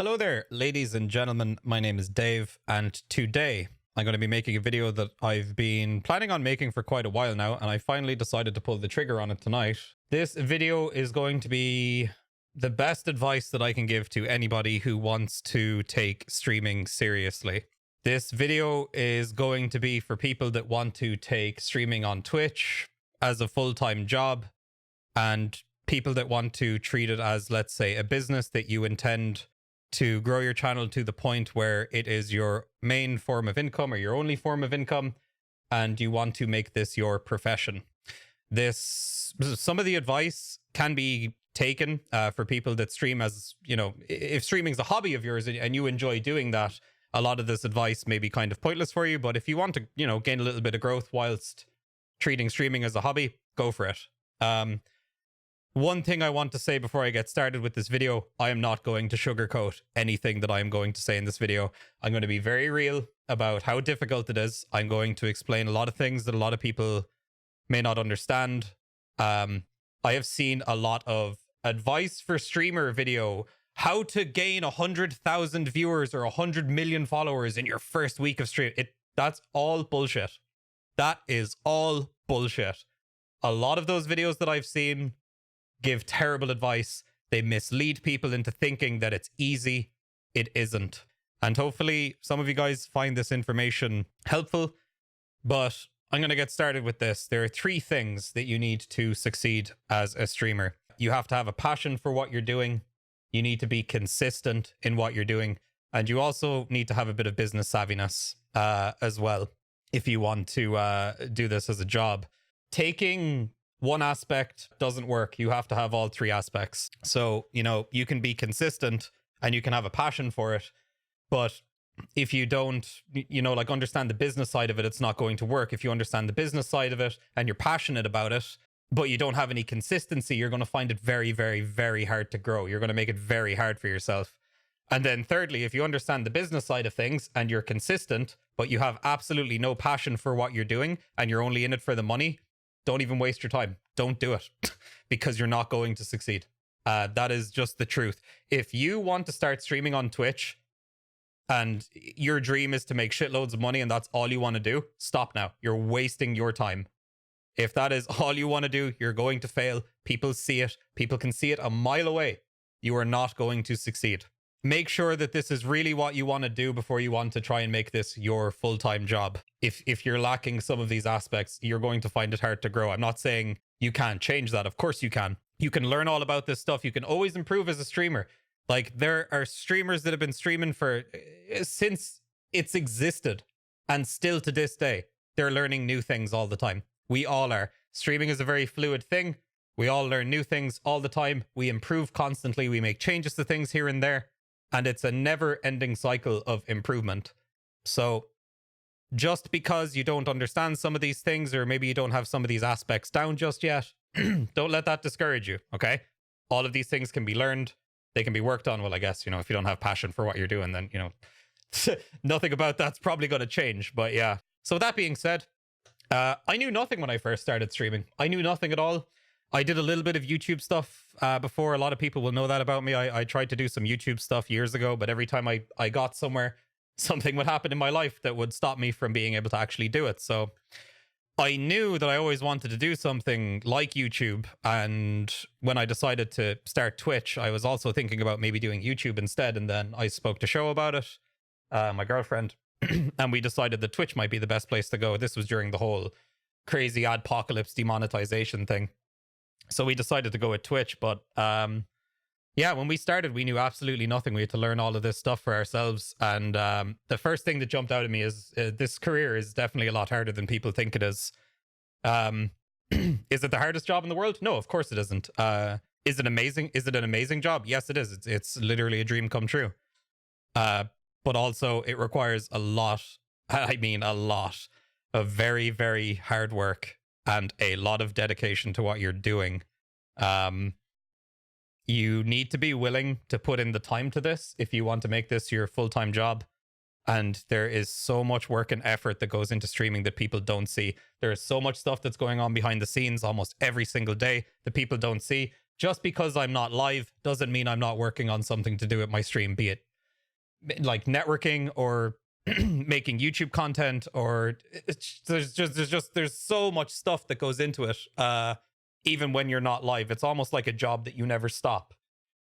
Hello there, ladies and gentlemen. My name is Dave, and today I'm going to be making a video that I've been planning on making for quite a while now, and I finally decided to pull the trigger on it tonight. This video is going to be the best advice that I can give to anybody who wants to take streaming seriously. This video is going to be for people that want to take streaming on Twitch as a full-time job, and people that want to treat it as, let's say, a business that you intend to grow your channel to the point where it is your main form of income or your only form of income, and you want to make this your profession. Some of the advice can be taken for people that stream as, you know, if streaming is a hobby of yours and you enjoy doing that, a lot of this advice may be kind of pointless for you. But if you want to, you know, gain a little bit of growth whilst treating streaming as a hobby, go for it. One thing I want to say before I get started with this video, I am not going to sugarcoat anything that I am going to say in this video. I'm going to be very real about how difficult it is. I'm going to explain a lot of things that a lot of people may not understand. I have seen a lot of advice for streamer video, how to gain 100,000 viewers or 100 million followers in your first week of stream. That's all bullshit. That is all bullshit. A lot of those videos that I've seen give terrible advice. They mislead people into thinking that it's easy. It isn't. And hopefully some of you guys find this information helpful, but I'm going to get started with this. There are 3 things that you need to succeed as a streamer. You have to have a passion for what you're doing. You need to be consistent in what you're doing. And you also need to have a bit of business savviness as well if you want to do this as a job. Taking one aspect doesn't work. You have to have all 3 aspects. So, you know, you can be consistent and you can have a passion for it, but if you don't, you know, like understand the business side of it, it's not going to work. If you understand the business side of it and you're passionate about it, but you don't have any consistency, you're going to find it very, very, very hard to grow. You're going to make it very hard for yourself. And then thirdly, if you understand the business side of things and you're consistent, but you have absolutely no passion for what you're doing and you're only in it for the money, don't even waste your time. Don't do it because you're not going to succeed. That is just the truth. If you want to start streaming on Twitch and your dream is to make shitloads of money and that's all you want to do, stop now. You're wasting your time. If that is all you want to do, you're going to fail. People see it. People can see it a mile away. You are not going to succeed. Make sure that this is really what you want to do before you want to try and make this your full-time job. If you're lacking some of these aspects, you're going to find it hard to grow. I'm not saying you can't change that. Of course you can. You can learn all about this stuff. You can always improve as a streamer. Like, there are streamers that have been streaming for since it's existed, and still to this day, they're learning new things all the time. We all are. Streaming is a very fluid thing. We all learn new things all the time. We improve constantly. We make changes to things here and there. And it's a never-ending cycle of improvement. So just because you don't understand some of these things, or maybe you don't have some of these aspects down just yet, don't let that discourage you, okay? All of these things can be learned. They can be worked on. Well, I guess, you know, if you don't have passion for what you're doing, then, you know, nothing about that's probably going to change. But yeah. So that being said, I knew nothing when I first started streaming. I knew nothing at all. I did a little bit of YouTube stuff before. A lot of people will know that about me. I tried to do some YouTube stuff years ago, but every time I got somewhere, something would happen in my life that would stop me from being able to actually do it. So I knew that I always wanted to do something like YouTube. And when I decided to start Twitch, I was also thinking about maybe doing YouTube instead. And then I spoke to Show about it, my girlfriend, and we decided that Twitch might be the best place to go. This was during the whole crazy adpocalypse demonetization thing. So we decided to go with Twitch, but yeah, when we started, we knew absolutely nothing. We had to learn all of this stuff for ourselves. And the first thing that jumped out at me is this career is definitely a lot harder than people think it is. Is it the hardest job in the world? No, of course it isn't. Is it amazing? Is it an amazing job? Yes, it is. It's literally a dream come true. But also it requires a lot, I mean a lot of very, very hard work and a lot of dedication to what you're doing. You need to be willing to put in the time to this if you want to make this your full-time job. And there is so much work and effort that goes into streaming that people don't see. There is so much stuff that's going on behind the scenes almost every single day that people don't see. Just because I'm not live doesn't mean I'm not working on something to do with my stream, be it like networking or making YouTube content, or there's so much stuff that goes into it. Even when you're not live, it's almost like a job that you never stop.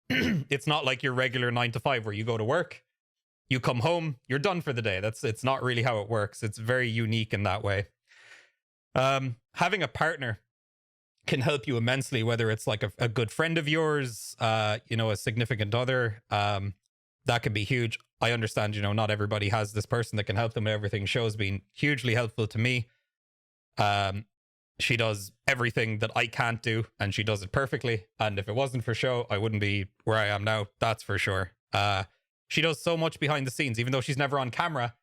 It's not like your regular 9 to 5 where you go to work, you come home, you're done for the day. It's not really how it works. It's very unique in that way. Having a partner can help you immensely, whether it's like a good friend of yours, you know, a significant other. That can be huge. I understand, you know, not everybody has this person that can help them with everything. Show's been hugely helpful to me. She does everything that I can't do, and she does it perfectly. And if it wasn't for Show, I wouldn't be where I am now. That's for sure. She does so much behind the scenes, even though she's never on camera.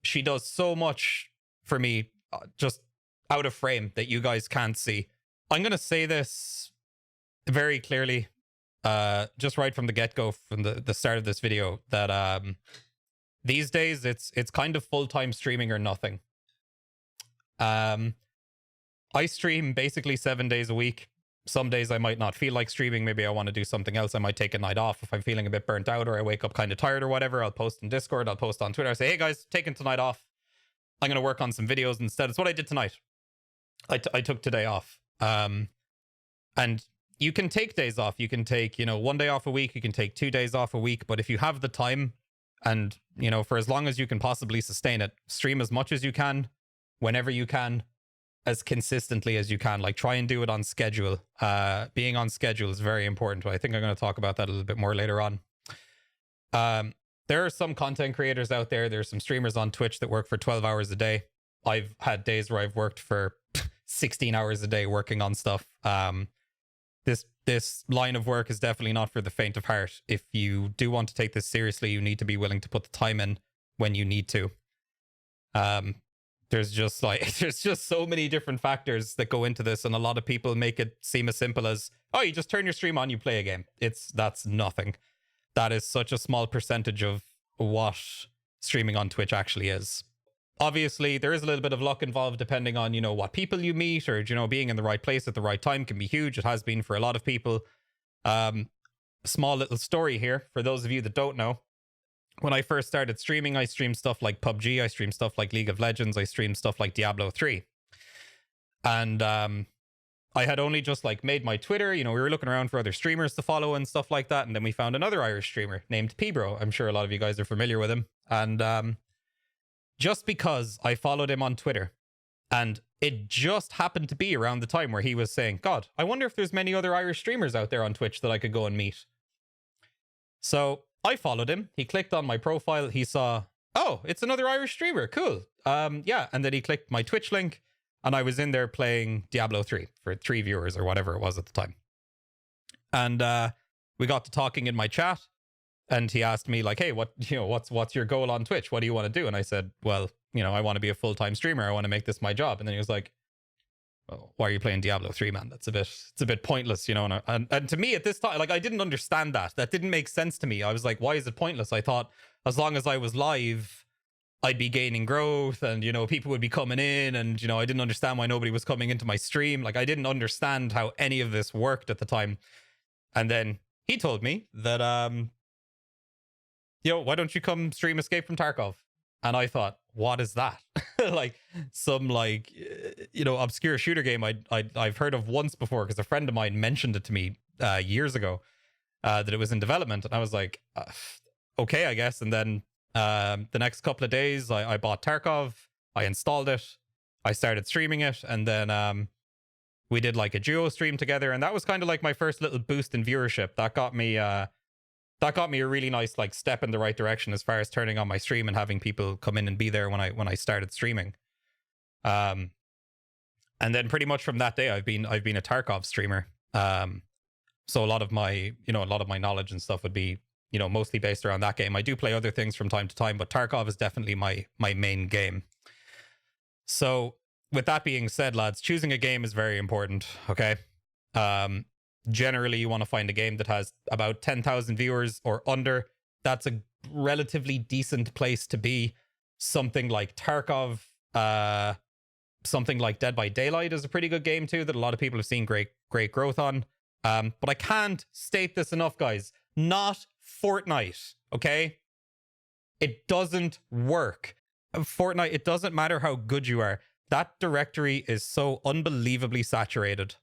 She does so much for me, just out of frame, that you guys can't see. I'm going to say this very clearly, just right from the get-go, from the start of this video, that these days it's kind of full-time streaming or nothing. I stream basically 7 days a week. Some days I might not feel like streaming. Maybe I want to do something else. I might take a night off if I'm feeling a bit burnt out, or I wake up kind of tired or whatever. I'll post in Discord. I'll post on Twitter. I say, hey guys, taking tonight off. I'm going to work on some videos instead. It's what I did tonight. I took today off. And you can take days off. You can take, you know, 1 day off a week. You can take 2 days off a week. But if you have the time and, you know, for as long as you can possibly sustain it, stream as much as you can, whenever you can, as consistently as you can. Like, try and do it on schedule. Being on schedule is very important. I think I'm going to talk about that a little bit more later on. There are some content creators out there. There's some streamers on Twitch that work for 12 hours a day. I've had days where I've worked for 16 hours a day working on stuff. This line of work is definitely not for the faint of heart. If you do want to take this seriously, you need to be willing to put the time in when you need to. There's just so many different factors that go into this, and a lot of people make it seem as simple as, oh, you just turn your stream on, you play a game. That's nothing. That is such a small percentage of what streaming on Twitch actually is. Obviously, there is a little bit of luck involved, depending on, you know, what people you meet, or, you know, being in the right place at the right time can be huge. It has been for a lot of people. Small little story here for those of you that don't know. When I first started streaming, I streamed stuff like PUBG, I streamed stuff like League of Legends, I streamed stuff like Diablo 3. And I had only just like made my Twitter, you know, we were looking around for other streamers to follow and stuff like that, and then we found another Irish streamer named Pbro. I'm sure a lot of you guys are familiar with him. And just because I followed him on Twitter, and it just happened to be around the time where he was saying, God, I wonder if there's many other Irish streamers out there on Twitch that I could go and meet. So I followed him. He clicked on my profile. He saw, oh, it's another Irish streamer. Cool. Yeah. And then he clicked my Twitch link, and I was in there playing Diablo 3 for 3 viewers or whatever it was at the time. And we got to talking in my chat, and he asked me like, hey, what's your goal on Twitch? What do you want to do? And I said, well, you know, I want to be a full-time streamer. I want to make this my job. And then he was like, well, why are you playing Diablo 3, man? It's a bit pointless, you know? And to me at this time, like, I didn't understand that. That didn't make sense to me. I was like, why is it pointless? I thought as long as I was live, I'd be gaining growth, and, you know, people would be coming in, and, you know, I didn't understand why nobody was coming into my stream. Like, I didn't understand how any of this worked at the time. And then he told me that, yo, why don't you come stream Escape from Tarkov? And I thought, what is that? Like some, like, you know, obscure shooter game I've heard of once before, because a friend of mine mentioned it to me years ago, that it was in development. And I was like, okay, I guess. And then the next couple of days, I bought Tarkov, I installed it, I started streaming it, and then we did like a duo stream together, and that was kind of like my first little boost in viewership. That got me a really nice, like, step in the right direction as far as turning on my stream and having people come in and be there when I started streaming. And then pretty much from that day, I've been a Tarkov streamer. So a lot of my knowledge and stuff would be, you know, mostly based around that game. I do play other things from time to time, but Tarkov is definitely my main game. So with that being said, lads, choosing a game is very important. Okay. Generally, you want to find a game that has about 10,000 viewers or under. That's a relatively decent place to be. Something like Tarkov, something like Dead by Daylight is a pretty good game too, that a lot of people have seen great growth on. But I can't state this enough, guys. Not Fortnite, okay? It doesn't work. Fortnite, it doesn't matter how good you are. That directory is so unbelievably saturated.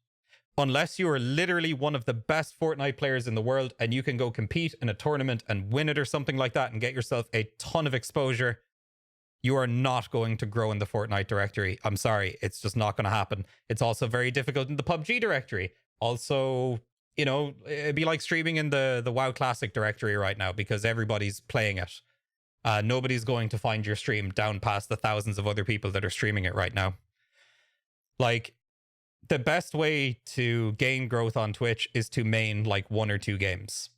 Unless you are literally one of the best Fortnite players in the world and you can go compete in a tournament and win it or something like that and get yourself a ton of exposure, you are not going to grow in the Fortnite directory. I'm sorry, it's just not going to happen. It's also very difficult in the PUBG directory. Also, you know, it'd be like streaming in the WoW Classic directory right now because everybody's playing it. Nobody's going to find your stream down past the thousands of other people that are streaming it right now. Like, the best way to gain growth on Twitch is to main like 1 or 2 games.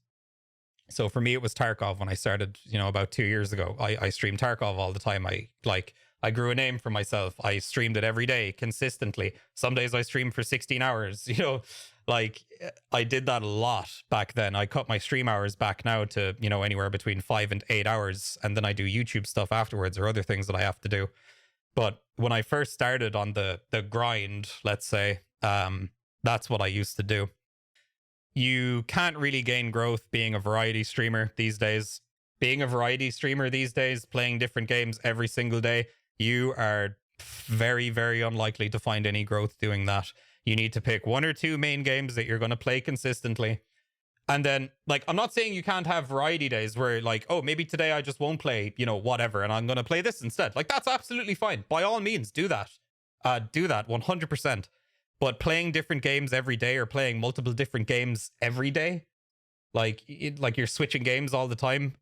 So for me, it was Tarkov when I started, you know, about 2 years ago. I streamed Tarkov all the time. I grew a name for myself. I streamed it every day consistently. Some days I streamed for 16 hours, you know, like I did that a lot back then. I cut my stream hours back now to, you know, anywhere between 5 and 8 hours. And then I do YouTube stuff afterwards or other things that I have to do. But when I first started on the grind, let's say, that's what I used to do. You can't really gain growth being a variety streamer these days. Being a variety streamer these days, playing different games every single day, you are very, very unlikely to find any growth doing that. You need to pick 1 or 2 main games that you're going to play consistently. And then, like, I'm not saying you can't have variety days where, like, oh, maybe today I just won't play, you know, whatever, and I'm going to play this instead. Like, that's absolutely fine. By all means, do that. Do that 100%. But playing different games every day or playing multiple different games every day, like you're switching games all the time,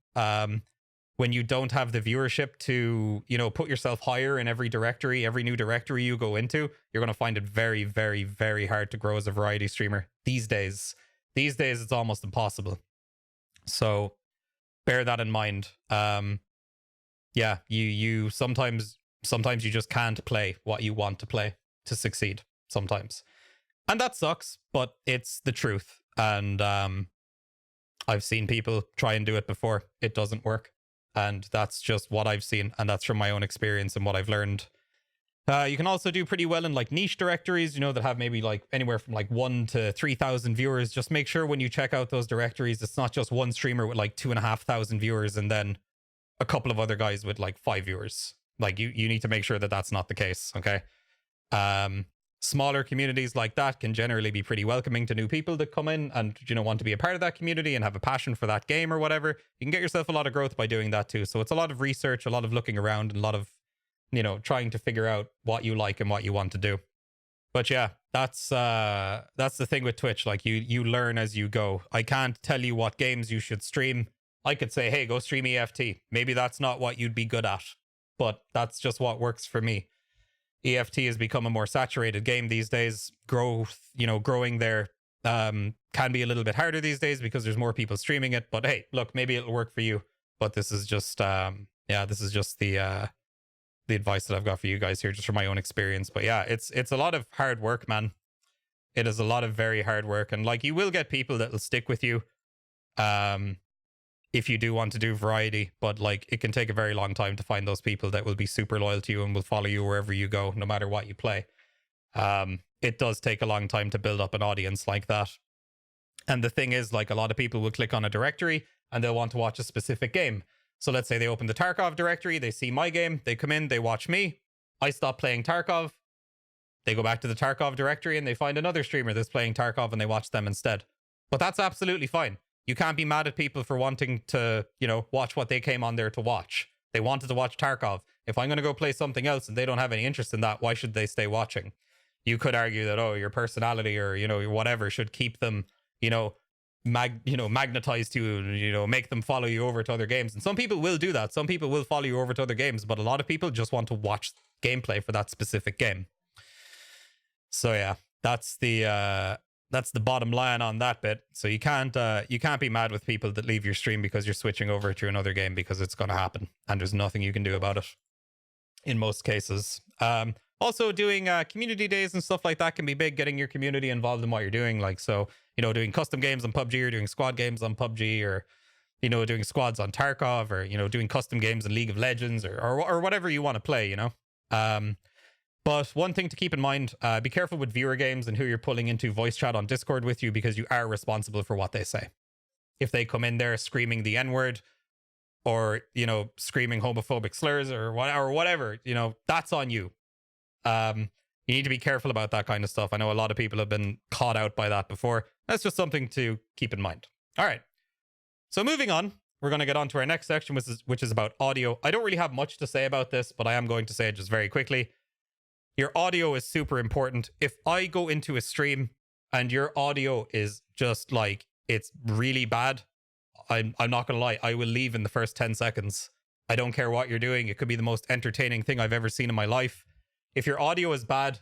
when you don't have the viewership to, you know, put yourself higher in every directory, every new directory you go into, you're going to find it very, very, very hard to grow as a variety streamer these days. These days, it's almost impossible. So bear that in mind. Yeah, you sometimes you just can't play what you want to play to succeed sometimes. And that sucks, but it's the truth. And I've seen people try and do it before. It doesn't work. And that's just what I've seen. And that's from my own experience and what I've learned. You can also do pretty well in like niche directories, you know, that have maybe like anywhere from like 1 to 3,000 viewers. Just make sure when you check out those directories, it's not just one streamer with like 2,500 viewers and then a couple of other guys with like 5 viewers. Like you need to make sure that that's not the case. Okay. Smaller communities like that can generally be pretty welcoming to new people that come in and, you know, want to be a part of that community and have a passion for that game or whatever. You can get yourself a lot of growth by doing that too. So it's a lot of research, a lot of looking around, and a lot of, you know, trying to figure out what you like and what you want to do. But yeah, that's the thing with Twitch. Like you learn as you go. I can't tell you what games you should stream. I could say, hey, go stream EFT. Maybe that's not what you'd be good at, but that's just what works for me. EFT has become a more saturated game these days. Growing there can be a little bit harder these days because there's more people streaming it. But hey, look, maybe it'll work for you. But this is just this is just the advice that I've got for you guys here, just from my own experience. But yeah, it's a lot of hard work, man. It is a lot of very hard work, and like you will get people that will stick with you, if you do want to do variety. But like it can take a very long time to find those people that will be super loyal to you and will follow you wherever you go, no matter what you play. It does take a long time to build up an audience like that. And the thing is, like, a lot of people will click on a directory and they'll want to watch a specific game. So let's say they open the Tarkov directory, they see my game, they come in, they watch me, I stop playing Tarkov, they go back to the Tarkov directory and they find another streamer that's playing Tarkov and they watch them instead. But that's absolutely fine. You can't be mad at people for wanting to, you know, watch what they came on there to watch. They wanted to watch Tarkov. If I'm going to go play something else and they don't have any interest in that, why should they stay watching? You could argue that, oh, your personality or, you know, whatever should keep them, you know, magnetized to you, you know, make them follow you over to other games. And some people will do that. Some people will follow you over to other games, but a lot of people just want to watch gameplay for that specific game. So yeah, that's the bottom line on that bit. So you can't be mad with people that leave your stream because you're switching over to another game, because it's going to happen and there's nothing you can do about it in most cases. Also, doing community days and stuff like that can be big, getting your community involved in what you're doing. Like, so, you know, doing custom games on PUBG or doing squad games on PUBG, or, you know, doing squads on Tarkov, or, you know, doing custom games in League of Legends, or whatever you want to play, you know. But one thing to keep in mind, be careful with viewer games and who you're pulling into voice chat on Discord with you, because you are responsible for what they say. If they come in there screaming the N-word, or, you know, screaming homophobic slurs or whatever, you know, that's on you. You need to be careful about that kind of stuff. I know a lot of people have been caught out by that before. That's just something to keep in mind. All right. So moving on, we're going to get on to our next section, which is about audio. I don't really have much to say about this, but I am going to say it just very quickly. Your audio is super important. If I go into a stream and your audio is just like, it's really bad, I'm not going to lie, I will leave in the first 10 seconds. I don't care what you're doing. It could be the most entertaining thing I've ever seen in my life. If your audio is bad,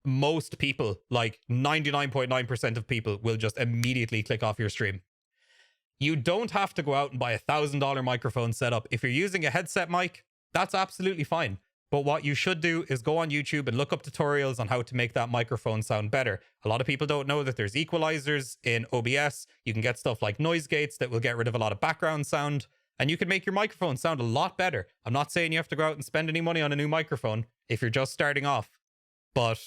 most people, like 99.9% of people, will just immediately click off your stream. You don't have to go out and buy a $1,000 microphone setup. If you're using a headset mic, that's absolutely fine. But what you should do is go on YouTube and look up tutorials on how to make that microphone sound better. A lot of people don't know that there's equalizers in OBS. You can get stuff like noise gates that will get rid of a lot of background sound. And you can make your microphone sound a lot better. I'm not saying you have to go out and spend any money on a new microphone if you're just starting off. But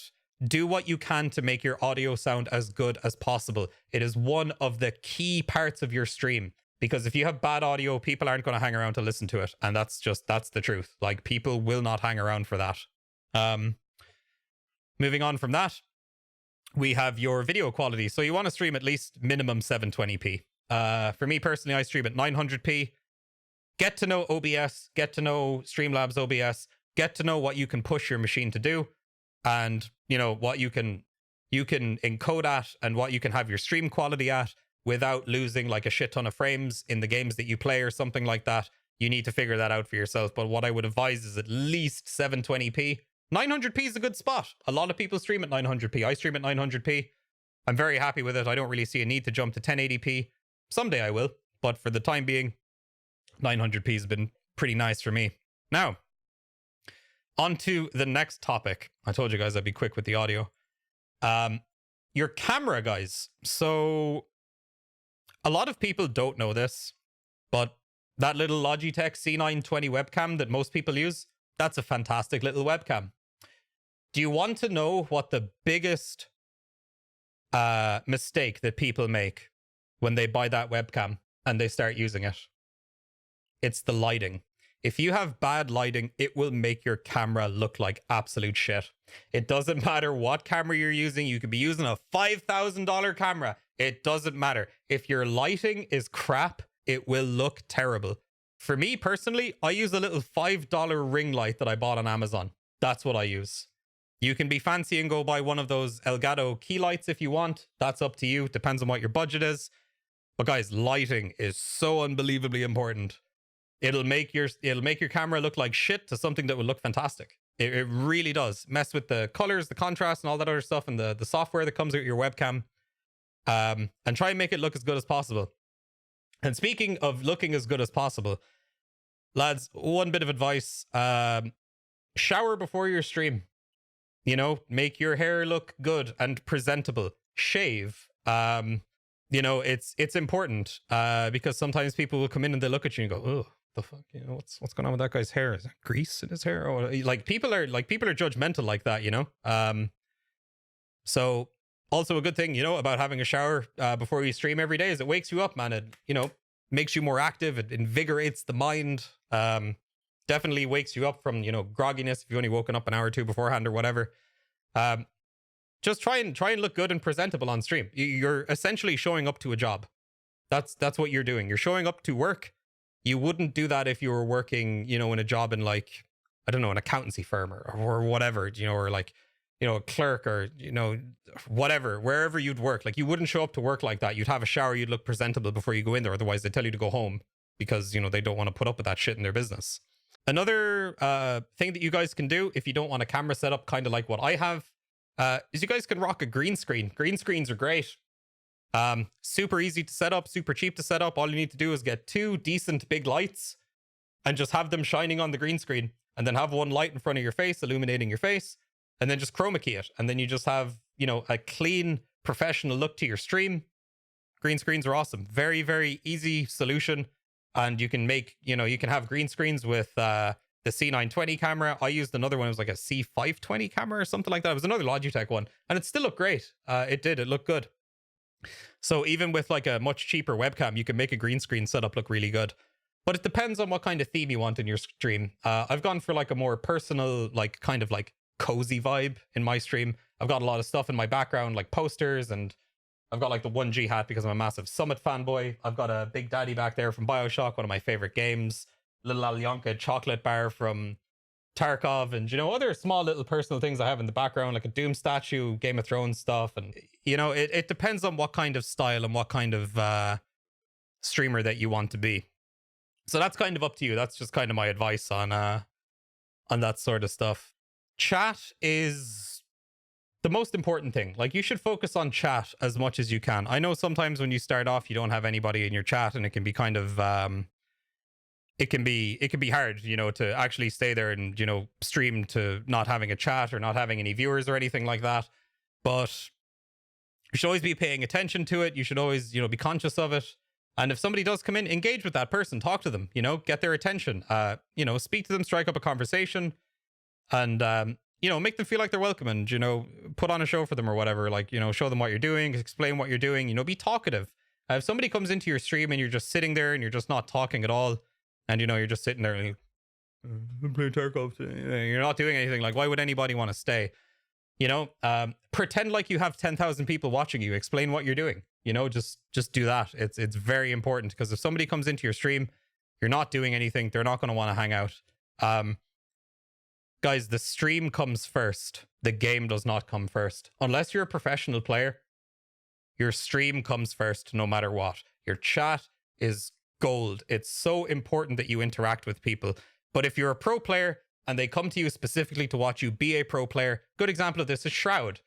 do what you can to make your audio sound as good as possible. It is one of the key parts of your stream. Because if you have bad audio, people aren't going to hang around to listen to it. And that's the truth. Like, people will not hang around for that. Moving on from that, we have your video quality. So you want to stream at least minimum 720p. For me personally, I stream at 900p. Get to know OBS, get to know Streamlabs OBS, get to know what you can push your machine to do, and, you know, what you can encode at and what you can have your stream quality at without losing like a shit ton of frames in the games that you play or something like that. You need to figure that out for yourself. But what I would advise is at least 720p. 900p is a good spot. A lot of people stream at 900p. I stream at 900p. I'm very happy with it. I don't really see a need to jump to 1080p. Someday I will, but for the time being, 900p has been pretty nice for me. Now, on to the next topic. I told you guys I'd be quick with the audio. Your camera, guys. So, a lot of people don't know this, but that little Logitech C920 webcam that most people use, that's a fantastic little webcam. Do you want to know what the biggest mistake that people make when they buy that webcam and they start using it? It's the lighting. If you have bad lighting, it will make your camera look like absolute shit. It doesn't matter what camera you're using. You could be using a $5,000 camera. It doesn't matter. If your lighting is crap, it will look terrible. For me personally, I use a little $5 ring light that I bought on Amazon. That's what I use. You can be fancy and go buy one of those Elgato key lights if you want. That's up to you. Depends on what your budget is. But guys, lighting is so unbelievably important. It'll make your camera look like shit to something that will look fantastic. It really does. Mess with the colors, the contrast, and all that other stuff, and the software that comes with your webcam. And try and make it look as good as possible. And speaking of looking as good as possible, lads, one bit of advice. Shower before your stream. You know, make your hair look good and presentable. Shave. You know, it's important. Because sometimes people will come in and they look at you and go, oh, the fuck, you know, what's going on with that guy's hair? Is that grease in his hair? Or like people are judgmental like that, you know? So also a good thing, you know, about having a shower before you stream every day is it wakes you up, man. It, you know, makes you more active. It invigorates the mind. Definitely wakes you up from, you know, grogginess if you've only woken up an hour or two beforehand or whatever. Just try and look good and presentable on stream. You're essentially showing up to a job. That's what you're doing. You're showing up to work. You wouldn't do that if you were working, you know, in a job in like, I don't know, an accountancy firm or whatever, you know, or like, you know, a clerk or, you know, whatever, wherever you'd work. Like, you wouldn't show up to work like that. You'd have a shower. You'd look presentable before you go in there. Otherwise, they tell you to go home because, you know, they don't want to put up with that shit in their business. Another thing that you guys can do if you don't want a camera setup kind of like what I have is you guys can rock a green screen. Green screens are great. Super easy to set up, super cheap to set up. All you need to do is get 2 decent big lights and just have them shining on the green screen, and then have one light in front of your face, illuminating your face, and then just chroma key it. And then you just have, you know, a clean, professional look to your stream. Green screens are awesome. Very, very easy solution. And you can make, you know, you can have green screens with the C920 camera. I used another one. It was like a C520 camera or something like that. It was another Logitech one. And it still looked great. It looked good. So even with like a much cheaper webcam, you can make a green screen setup look really good. But it depends on what kind of theme you want in your stream. I've gone for like a more personal, like kind of like cozy vibe in my stream. I've got a lot of stuff in my background, like posters, and I've got like the 1G hat because I'm a massive Summit fanboy. I've got a Big Daddy back there from BioShock, one of my favorite games. Little Alyonka chocolate bar from Tarkov, and, you know, other small little personal things I have in the background, like a Doom statue, Game of Thrones stuff. And, you know, it depends on what kind of style and what kind of streamer that you want to be. So that's kind of up to you. That's just kind of my advice on that sort of stuff. Chat is the most important thing. Like, you should focus on chat as much as you can. I know sometimes when you start off, you don't have anybody in your chat, and it can be kind of it can be hard, you know, to actually stay there and, you know, stream to not having a chat or not having any viewers or anything like that. But you should always be paying attention to it. You should always, you know, be conscious of it. And if somebody does come in, engage with that person, talk to them, you know, get their attention, you know, speak to them, strike up a conversation, and, you know, make them feel like they're welcome, and, you know, put on a show for them or whatever. Like, you know, show them what you're doing, explain what you're doing, you know, be talkative. If somebody comes into your stream and you're just sitting there and you're just not talking at all, and, you know, you're just sitting there and I'm playing Tarkov, you're not doing anything, like, why would anybody want to stay? You know, pretend like you have 10,000 people watching you. Explain what you're doing. You know, just do that. It's very important, because if somebody comes into your stream, you're not doing anything, they're not going to want to hang out. Guys, the stream comes first. The game does not come first. Unless you're a professional player, your stream comes first no matter what. Your chat is gold. It's so important that you interact with people. But if you're a pro player and they come to you specifically to watch you be a pro player, good example of this is Shroud.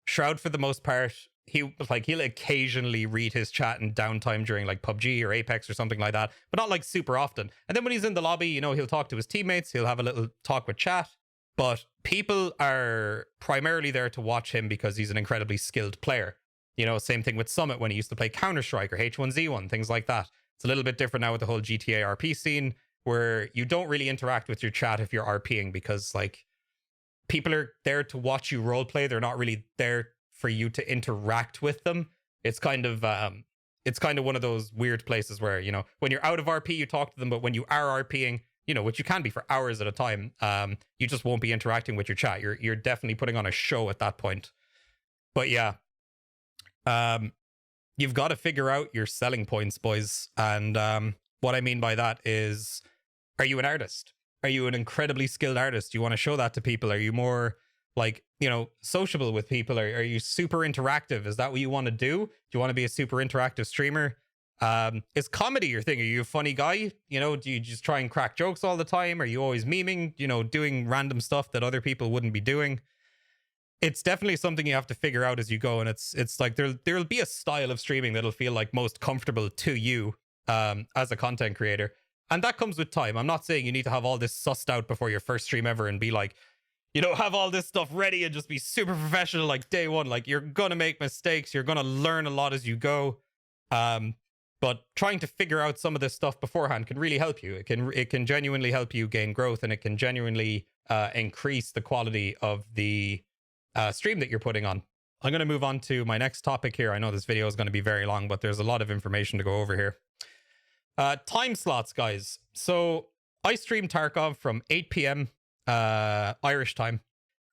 Shroud, for the most part, he'll occasionally read his chat in downtime during like PUBG or Apex or something like that, but not like super often. And then when he's in the lobby, you know, he'll talk to his teammates, he'll have a little talk with chat. But people are primarily there to watch him because he's an incredibly skilled player. You know, same thing with Summit when he used to play Counter-Strike or H1Z1, things like that. It's a little bit different now with the whole GTA RP scene, where you don't really interact with your chat if you're RPing, because, like, people are there to watch you roleplay. They're not really there for you to interact with them. It's kind of one of those weird places where, you know, when you're out of RP, you talk to them, but when you are RPing, you know, which you can be for hours at a time, you just won't be interacting with your chat. You're definitely putting on a show at that point. But yeah, you've got to figure out your selling points, boys. And what I mean by that is, are you an artist? Are you an incredibly skilled artist? Do you want to show that to people? Are you more, like, you know, sociable with people? Are you super interactive? Is that what you want to do? Do you want to be a super interactive streamer? Is comedy your thing? Are you a funny guy? You know, do you just try and crack jokes all the time? Are you always memeing, you know, doing random stuff that other people wouldn't be doing? It's definitely something you have to figure out as you go. And it's like there'll be a style of streaming that'll feel like most comfortable to you as a content creator. And that comes with time. I'm not saying you need to have all this sussed out before your first stream ever and be like, you know, have all this stuff ready and just be super professional like day one. Like, you're going to make mistakes. You're going to learn a lot as you go. But trying to figure out some of this stuff beforehand can really help you. It can genuinely help you gain growth, and it can genuinely increase the quality of the stream that you're putting on. I'm going to move on to my next topic here. I know this video is going to be very long, but there's a lot of information to go over here. Time slots, guys. So I stream Tarkov from 8 p.m. Irish time.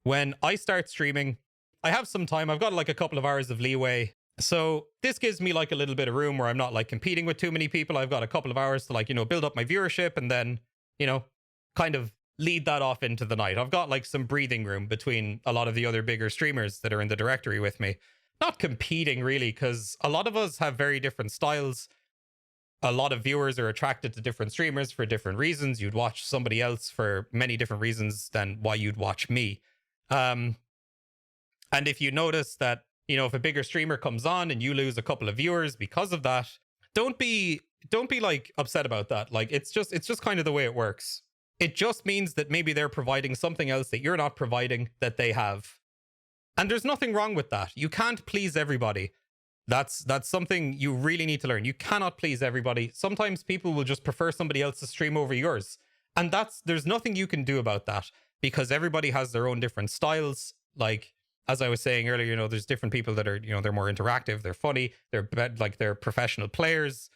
When I start streaming, I have some time. I've got like a couple of hours of leeway. So this gives me like a little bit of room where I'm not like competing with too many people. I've got a couple of hours to, like, you know, build up my viewership and then, you know, kind of lead that off into the night. I've got like some breathing room between a lot of the other bigger streamers that are in the directory with me. Not competing really, because a lot of us have very different styles. A lot of viewers are attracted to different streamers for different reasons. You'd watch somebody else for many different reasons than why you'd watch me. And if you notice that, you know, if a bigger streamer comes on and you lose a couple of viewers because of that, don't be like upset about that. Like, it's just kind of the way it works. It just means that maybe they're providing something else that you're not providing that they have. And there's nothing wrong with that. You can't please everybody. That's something you really need to learn. You cannot please everybody. Sometimes people will just prefer somebody else's stream over yours. And there's nothing you can do about that, because everybody has their own different styles. Like, as I was saying earlier, you know, there's different people that are, you know, they're more interactive, they're funny, they're professional players.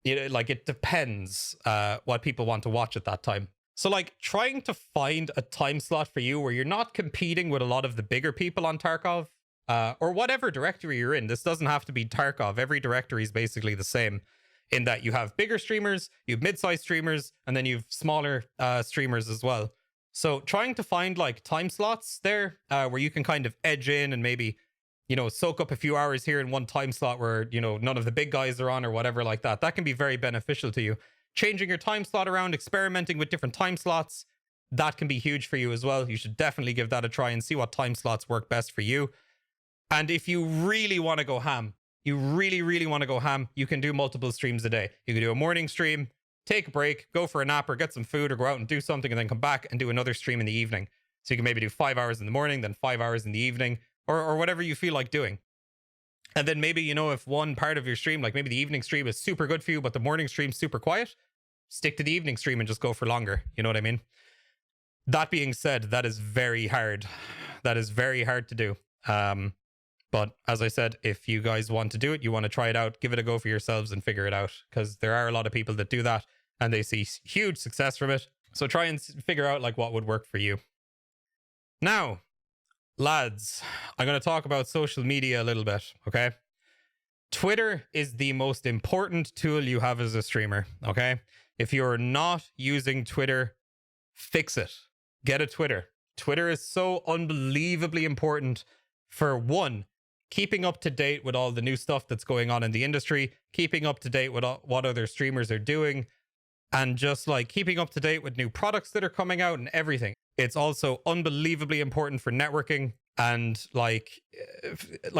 You know, like it depends what people want to watch at that time. So like trying to find a time slot for you where you're not competing with a lot of the bigger people on Tarkov, or whatever directory you're in. This doesn't have to be Tarkov. Every directory is basically the same in that you have bigger streamers, you have mid-sized streamers, and then you have smaller streamers as well. So trying to find like time slots there where you can kind of edge in and maybe, you know, soak up a few hours here in one time slot where, you know, none of the big guys are on or whatever like that. That can be very beneficial to you. Changing your time slot around, experimenting with different time slots, that can be huge for you as well. You should definitely give that a try and see what time slots work best for you. And if you really want to go ham, you really want to go ham, you can do multiple streams a day. You can do a morning stream, take a break, go for a nap or get some food or go out and do something and then come back and do another stream in the evening. So you can maybe do 5 hours in the morning, then 5 hours in the evening, or whatever you feel like doing. And then maybe, you know, if one part of your stream, like maybe the evening stream is super good for you, but the morning stream's super quiet, stick to the evening stream and just go for longer. You know what I mean? That being said, that is very hard. That is very hard to do. But as I said, if you guys want to do it, you want to try it out, give it a go for yourselves and figure it out. Because there are a lot of people that do that and they see huge success from it. So try and figure out like what would work for you. Now, lads, I'm going to talk about social media a little bit, okay? Twitter is the most important tool you have as a streamer, okay? If you're not using Twitter, fix it. Get a Twitter. Twitter is so unbelievably important for one, keeping up to date with all the new stuff that's going on in the industry, keeping up to date with what other streamers are doing, and just like keeping up to date with new products that are coming out and everything. It's also unbelievably important for networking and like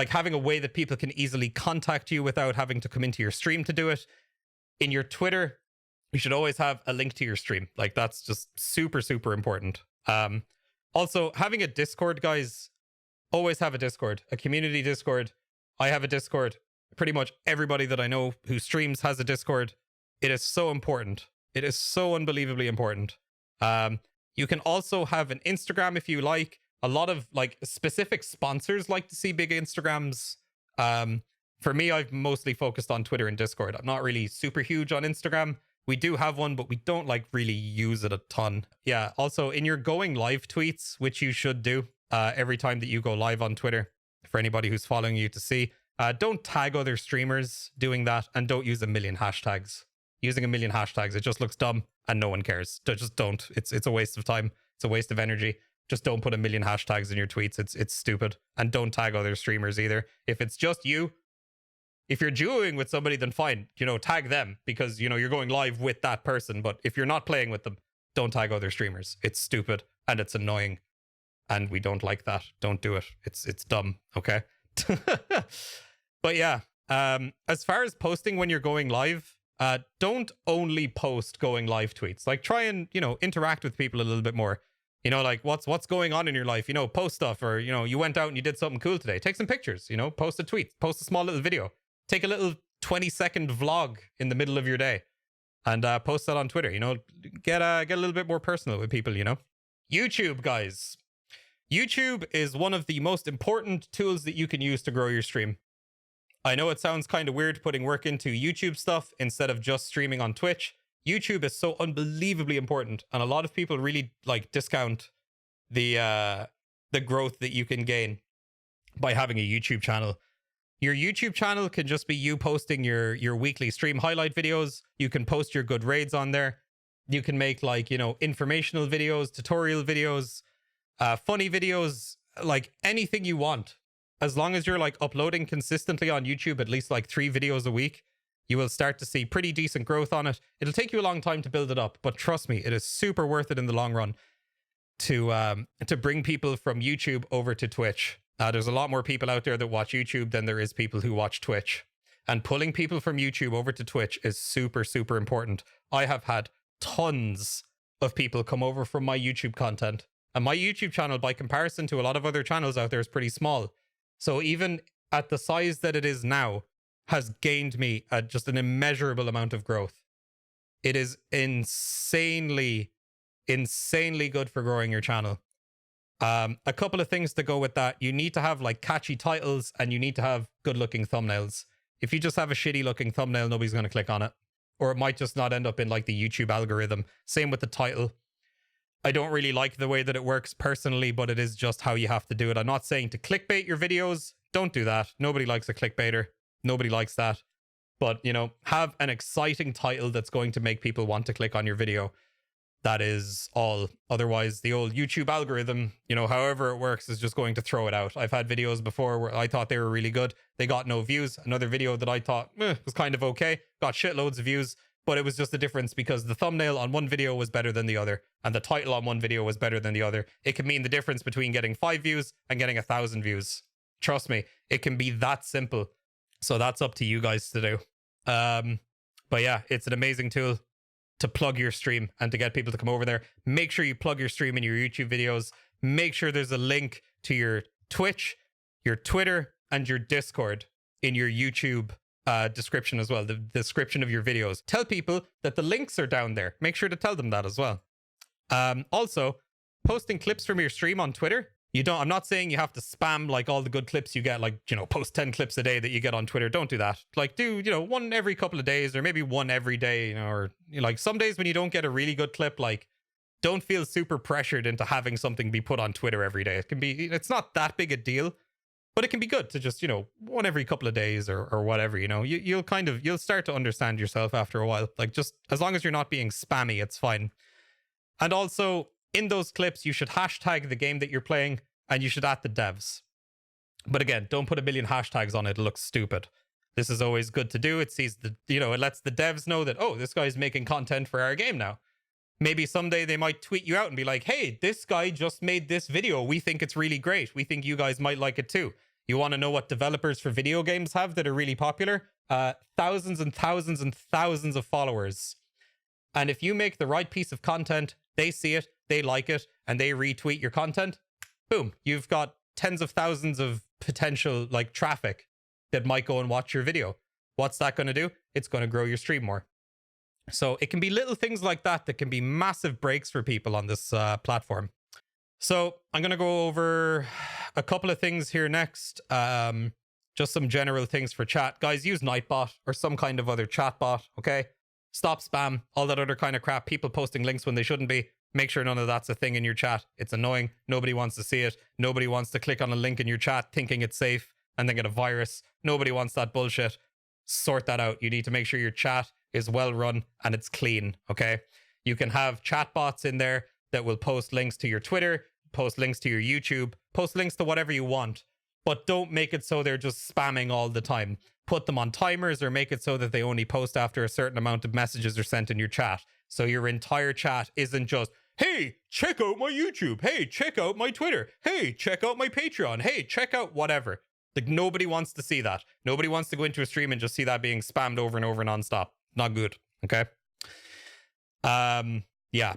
having a way that people can easily contact you without having to come into your stream to do it. In your Twitter, you should always have a link to your stream. Like that's just super important. Also, having a Discord, guys, always have a Discord, a community Discord. I have a Discord. Pretty much everybody that I know who streams has a Discord. It is so important. It is so unbelievably important. You can also have an Instagram if you like. A lot of like specific sponsors like to see big Instagrams. For me, I've mostly focused on Twitter and Discord. I'm not really super huge on Instagram. We do have one, but we don't like really use it a ton. Yeah. Also, in your going live tweets, which you should do every time that you go live on Twitter, for anybody who's following you to see, don't tag other streamers doing that, and don't use a million hashtags. Using a million hashtags, it just looks dumb and no one cares. Just don't. It's a waste of time. It's a waste of energy. Just don't put a million hashtags in your tweets. It's stupid. And don't tag other streamers either. If it's just you, if you're duoing with somebody, then fine, you know, tag them because, you know, you're going live with that person. But if you're not playing with them, don't tag other streamers. It's stupid and it's annoying. And we don't like that. Don't do it. It's dumb. Okay. But yeah, as far as posting when you're going live, don't only post going live tweets. Like try and, you know, interact with people a little bit more. You know, like what's going on in your life, you know, post stuff, or, you know, you went out and you did something cool today. Take some pictures, you know, post a tweet, post a small little video, take a little 20-second vlog in the middle of your day and post that on Twitter, you know, get a little bit more personal with people, you know. YouTube, guys. YouTube is one of the most important tools that you can use to grow your stream. I know it sounds kind of weird putting work into YouTube stuff instead of just streaming on Twitch. YouTube is so unbelievably important, and a lot of people really like discount the growth that you can gain by having a YouTube channel. Your YouTube channel can just be you posting your weekly stream highlight videos. You can post your good raids on there. You can make like, you know, informational videos, tutorial videos, funny videos, like anything you want. As long as you're like uploading consistently on YouTube, at least like 3 videos a week, you will start to see pretty decent growth on it. It'll take you a long time to build it up, but trust me, it is super worth it in the long run to bring people from YouTube over to Twitch. There's a lot more people out there that watch YouTube than there is people who watch Twitch. And pulling people from YouTube over to Twitch is super important. I have had tons of people come over from my YouTube content. And my YouTube channel, by comparison to a lot of other channels out there, is pretty small. So even at the size that it is now, has gained me just an immeasurable amount of growth. It is insanely good for growing your channel. A couple of things to go with that. You need to have like catchy titles and you need to have good looking thumbnails. If you just have a shitty looking thumbnail, nobody's going to click on it. Or it might just not end up in like the YouTube algorithm. Same with the title. I don't really like the way that it works personally, but it is just how you have to do it. I'm not saying to clickbait your videos. Don't do that. Nobody likes a clickbaiter. Nobody likes that. But, you know, have an exciting title that's going to make people want to click on your video. That is all. Otherwise, the old YouTube algorithm, you know, however it works, is just going to throw it out. I've had videos before where I thought they were really good. They got no views. Another video that I thought was kind of okay, got shitloads of views. But it was just the difference because the thumbnail on one video was better than the other. And the title on one video was better than the other. It can mean the difference between getting 5 views and getting 1,000 views. Trust me, it can be that simple. So that's up to you guys to do. But yeah, it's an amazing tool to plug your stream and to get people to come over there. Make sure you plug your stream in your YouTube videos. Make sure there's a link to your Twitch, your Twitter, and your Discord in your YouTube description as well, the description of your videos. Tell people that the links are down there. Make sure to tell them that as well. Also, posting clips from your stream on Twitter. I'm not saying you have to spam like all the good clips you get, like, you know, post 10 clips a day that you get on Twitter. Don't do that. Like, do, you know, one every couple of days or maybe one every day, you know, or you know, like some days when you don't get a really good clip, like don't feel super pressured into having something be put on Twitter every day. It's not that big a deal, but it can be good to just, you know, one every couple of days or whatever, you know, you'll start to understand yourself after a while. Like just as long as you're not being spammy, it's fine. And also, in those clips, you should hashtag the game that you're playing and you should add the devs. But again, don't put a million hashtags on it. It looks stupid. This is always good to do. It sees it lets the devs know that, oh, this guy's making content for our game now. Maybe someday they might tweet you out and be like, hey, this guy just made this video. We think it's really great. We think you guys might like it too. You want to know what developers for video games have that are really popular? Thousands and thousands and thousands of followers. And if you make the right piece of content, they see it, they like it, and they retweet your content, boom, you've got tens of thousands of potential like traffic that might go and watch your video. What's that going to do? It's going to grow your stream more. So it can be little things like that that can be massive breaks for people on this platform. So I'm going to go over a couple of things here next. Just some general things for chat. Guys, use Nightbot or some kind of other chatbot, okay? Stop spam, all that other kind of crap. People posting links when they shouldn't be. Make sure none of that's a thing in your chat. It's annoying. Nobody wants to see it. Nobody wants to click on a link in your chat thinking it's safe and then get a virus. Nobody wants that bullshit. Sort that out. You need to make sure your chat is well run and it's clean, okay? You can have chat bots in there that will post links to your Twitter, post links to your YouTube, post links to whatever you want, but don't make it so they're just spamming all the time. Put them on timers or make it so that they only post after a certain amount of messages are sent in your chat. So your entire chat isn't just, hey, check out my YouTube. Hey, check out my Twitter. Hey, check out my Patreon. Hey, check out whatever. Like, nobody wants to see that. Nobody wants to go into a stream and just see that being spammed over and over nonstop. Not good. Okay. Yeah.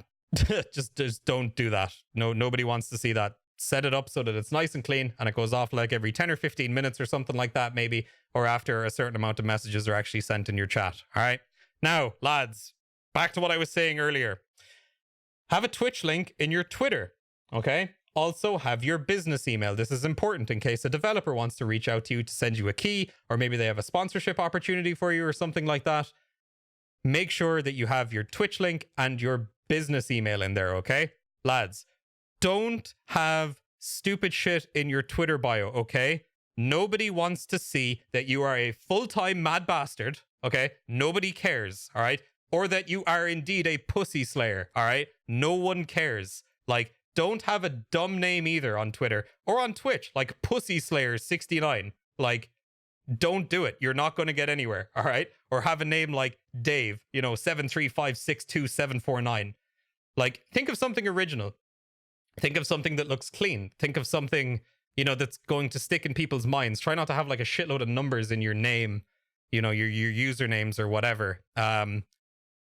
just don't do that. Nobody wants to see that. Set it up so that it's nice and clean and it goes off like every 10 or 15 minutes or something like that, maybe, or after a certain amount of messages are actually sent in your chat. All right. Now, lads, back to what I was saying earlier. Have a Twitch link in your Twitter. Okay. Also, have your business email. This is important in case a developer wants to reach out to you to send you a key, or maybe they have a sponsorship opportunity for you or something like that. Make sure that you have your Twitch link and your business email in there, okay? Lads, don't have stupid shit in your Twitter bio, okay? Nobody wants to see that you are a full-time mad bastard, okay? Nobody cares, all right? Or that you are indeed a pussy slayer, all right? No one cares. Like, don't have a dumb name either on Twitter or on Twitch, like Pussy Slayer 69. Like, don't do it. You're not going to get anywhere, all right? Or have a name like Dave, 735627749. Like, think of something original. Think of something that looks clean. Think of something, that's going to stick in people's minds. Try not to have like a shitload of numbers in your name, your usernames or whatever.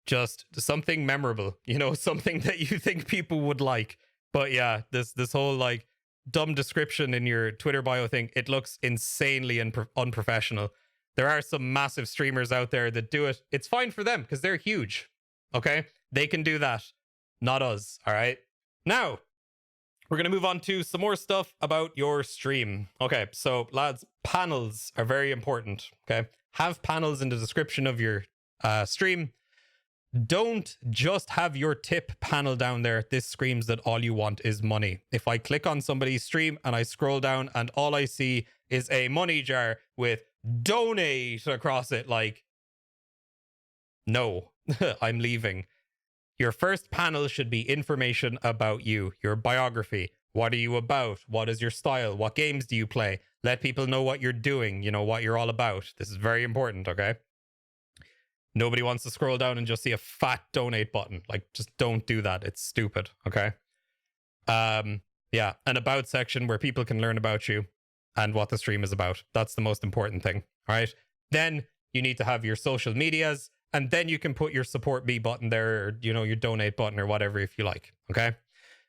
Just something memorable, something that you think people would like. But yeah, this whole like dumb description in your Twitter bio thing, it looks insanely unprofessional. There are some massive streamers out there that do it. It's fine for them because they're huge. Okay? They can do that. Not us. All right? Now, we're going to move on to some more stuff about your stream. Okay, so lads, panels are very important. Okay, have panels in the description of your stream. Don't just have your tip panel down there. This screams that all you want is money. If I click on somebody's stream and I scroll down and all I see is a money jar with donate across it, like, no, I'm leaving. Your first panel should be information about you, your biography. What are you about? What is your style? What games do you play? Let people know what you're doing, you know, what you're all about. This is very important, okay? Nobody wants to scroll down and just see a fat donate button. Like, just don't do that. It's stupid, okay? Yeah, an about section where people can learn about you and what the stream is about. That's the most important thing, all right? Then you need to have your social medias, and then you can put your support me button there, or, you know, your donate button or whatever if you like, okay?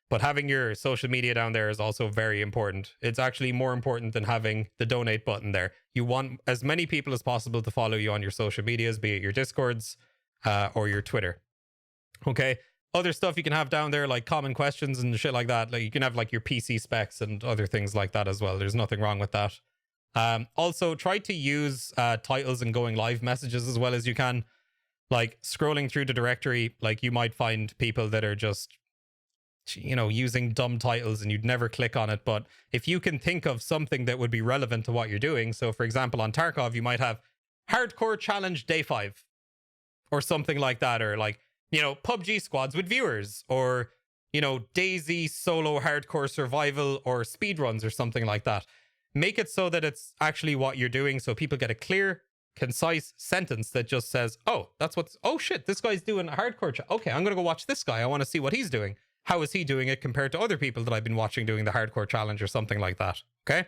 But having your social media down there is also very important. It's actually more important than having the donate button there. You want as many people as possible to follow you on your social medias, be it your Discords or your Twitter. Okay. Other stuff you can have down there, like common questions and shit like that. Like you can have like your PC specs and other things like that as well. There's nothing wrong with that. Also, try to use titles and going live messages as well as you can. Like scrolling through the directory, like you might find people that are just, you know, using dumb titles and you'd never click on it. But if you can think of something that would be relevant to what you're doing, so for example on Tarkov you might have hardcore challenge day 5 or something like that, or like, you know, PUBG squads with viewers, or, you know, DayZ solo hardcore survival or speedruns or something like that. Make it so that it's actually what you're doing, so people get a clear, concise sentence that just says, oh, that's what's, oh shit, this guy's doing a hardcore okay, I'm gonna go watch this guy, I want to see what he's doing. How is he doing it compared to other people that I've been watching doing the hardcore challenge or something like that, okay?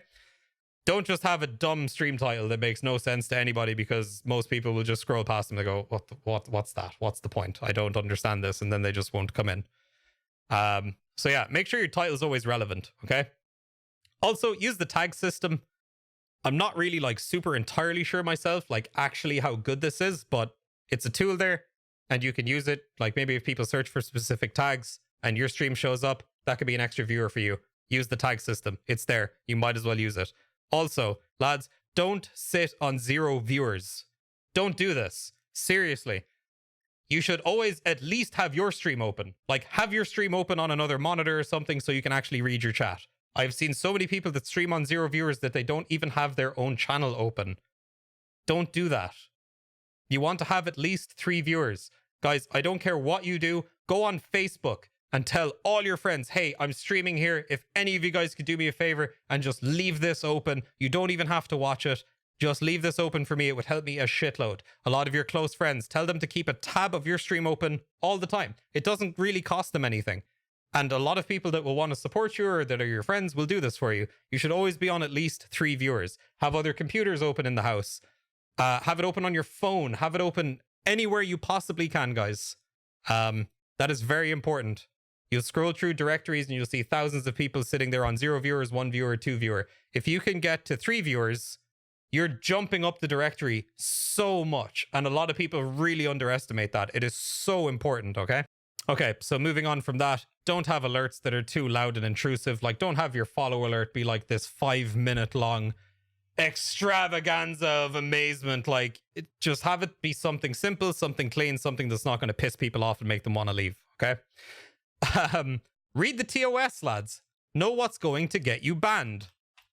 Don't just have a dumb stream title that makes no sense to anybody, because most people will just scroll past them and go, what's that? What's the point? I don't understand this, and then they just won't come in. So yeah, make sure your title is always relevant, okay? Also, use the tag system. I'm not really like super entirely sure myself, like actually how good this is, but it's a tool there and you can use it. Like maybe if people search for specific tags and your stream shows up, that could be an extra viewer for you. Use the tag system. It's there. You might as well use it. Also, lads, don't sit on 0 viewers. Don't do this. Seriously. You should always at least have your stream open. Like, have your stream open on another monitor or something so you can actually read your chat. I've seen so many people that stream on 0 viewers that they don't even have their own channel open. Don't do that. You want to have at least 3 viewers. Guys, I don't care what you do. Go on Facebook and tell all your friends, hey, I'm streaming here. If any of you guys could do me a favor and just leave this open, you don't even have to watch it. Just leave this open for me. It would help me a shitload. A lot of your close friends, tell them to keep a tab of your stream open all the time. It doesn't really cost them anything. And a lot of people that will want to support you or that are your friends will do this for you. You should always be on at least 3 viewers. Have other computers open in the house. Have it open on your phone. Have it open anywhere you possibly can, guys. That is very important. You'll scroll through directories and you'll see thousands of people sitting there on 0 viewers, 1 viewer, 2 viewer. If you can get to 3 viewers, you're jumping up the directory so much. And a lot of people really underestimate that. It is so important, okay? Okay, so moving on from that, don't have alerts that are too loud and intrusive. Like, don't have your follow alert be like this 5-minute long extravaganza of amazement. Like, just have it be something simple, something clean, something that's not going to piss people off and make them want to leave, okay? Read the TOS, lads. Know what's going to get you banned.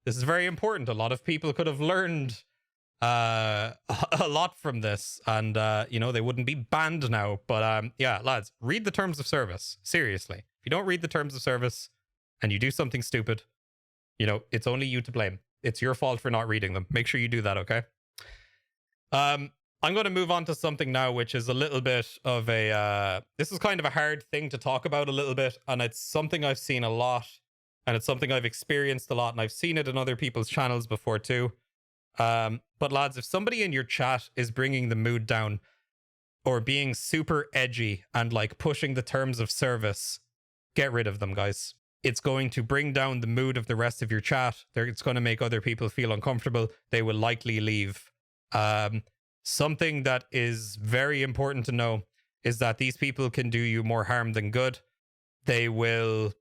This is very important. A lot of people could have learned a lot from this, and you know, they wouldn't be banned now. But yeah, lads, read the terms of service. Seriously, if you don't read the terms of service and you do something stupid, you know, it's only you to blame. It's your fault for not reading them. Make sure you do that, okay? I'm going to move on to something now, which is a little bit of a this is kind of a hard thing to talk about a little bit, and it's something I've seen a lot, and it's something I've experienced a lot, and I've seen it in other people's channels before too. But lads, if somebody in your chat is bringing the mood down or being super edgy and like pushing the terms of service, get rid of them, guys. It's going to bring down the mood of the rest of your chat. It's going to make other people feel uncomfortable. They will likely leave. Something that is very important to know is that these people can do you more harm than good. They will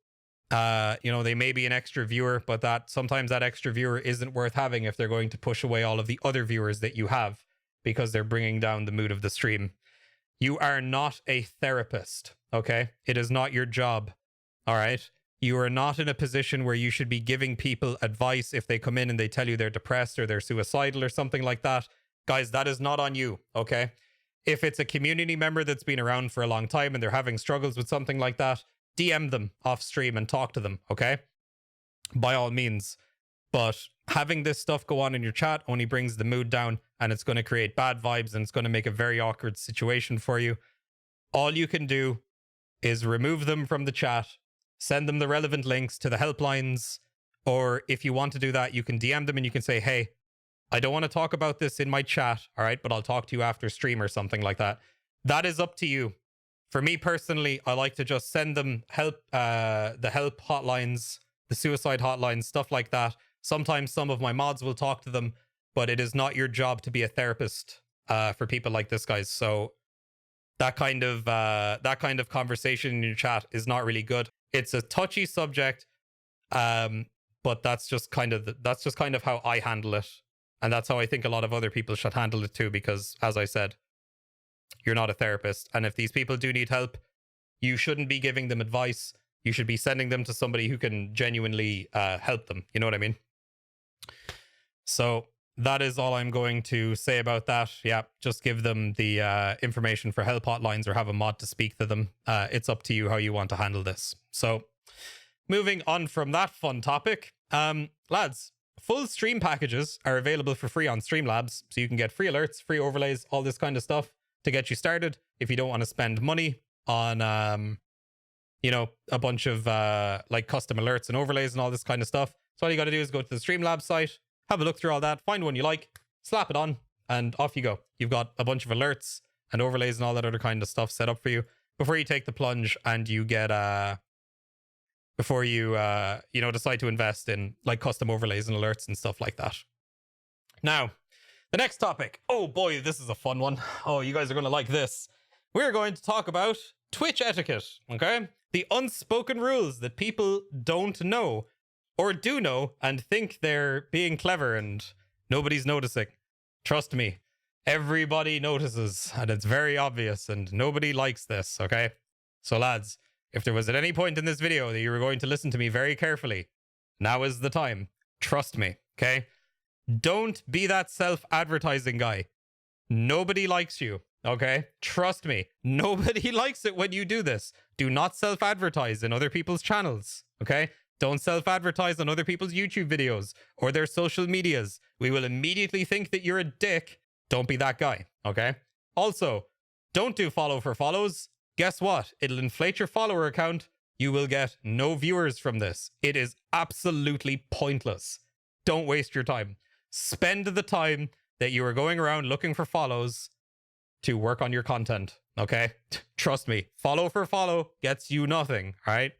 You know, they may be an extra viewer, but that sometimes that extra viewer isn't worth having if they're going to push away all of the other viewers that you have because they're bringing down the mood of the stream. You are not a therapist, okay? It is not your job, all right? You are not in a position where you should be giving people advice if they come in and they tell you they're depressed or they're suicidal or something like that. Guys, that is not on you, okay? If it's a community member that's been around for a long time and they're having struggles with something like that, DM them off stream and talk to them, okay? By all means. But having this stuff go on in your chat only brings the mood down, and it's going to create bad vibes, and it's going to make a very awkward situation for you. All you can do is remove them from the chat, send them the relevant links to the helplines, or if you want to do that, you can DM them and you can say, hey, I don't want to talk about this in my chat, all right, but I'll talk to you after stream or something like that. That is up to you. For me personally, I like to just send them the help hotlines, the suicide hotlines, stuff like that. Sometimes some of my mods will talk to them, but it is not your job to be a therapist for people like this, guys. So that kind of conversation in your chat is not really good. It's a touchy subject, but that's just kind of how I handle it, and that's how I think a lot of other people should handle it too. Because, as I said, you're not a therapist, and if these people do need help, you shouldn't be giving them advice. You should be sending them to somebody who can genuinely help them. You know what I mean? So that is all I'm going to say about that. Yeah, just give them the information for help hotlines or have a mod to speak to them. It's up to you how you want to handle this. So moving on from that fun topic, lads, full stream packages are available for free on Streamlabs. So you can get free alerts, free overlays, all this kind of stuff to get you started if you don't want to spend money on, you know, a bunch of like custom alerts and overlays and all this kind of stuff. So all you got to do is go to the Streamlabs site, have a look through all that, find one you like, slap it on, and off you go. You've got a bunch of alerts and overlays and all that other kind of stuff set up for you before you take the plunge and you get before you you know, decide to invest in like custom overlays and alerts and stuff like that. Now, the next topic. Oh boy, this is a fun one. Oh, you guys are going to like this. We're going to talk about Twitch etiquette, okay? The unspoken rules that people don't know or do know and think they're being clever and nobody's noticing. Trust me, everybody notices and it's very obvious and nobody likes this, okay? So lads, if there was at any point in this video that you were going to listen to me very carefully, now is the time. Trust me, okay? Don't be that self-advertising guy. Nobody likes you, okay? Trust me, nobody likes it when you do this. Do not self-advertise in other people's channels, okay? Don't self-advertise on other people's YouTube videos or their social medias. We will immediately think that you're a dick. Don't be that guy, okay? Also, don't do follow for follows. Guess what? It'll inflate your follower account. You will get no viewers from this. It is absolutely pointless. Don't waste your time. Spend the time that you are going around looking for follows to work on your content, okay? Trust me, follow for follow gets you nothing, all right?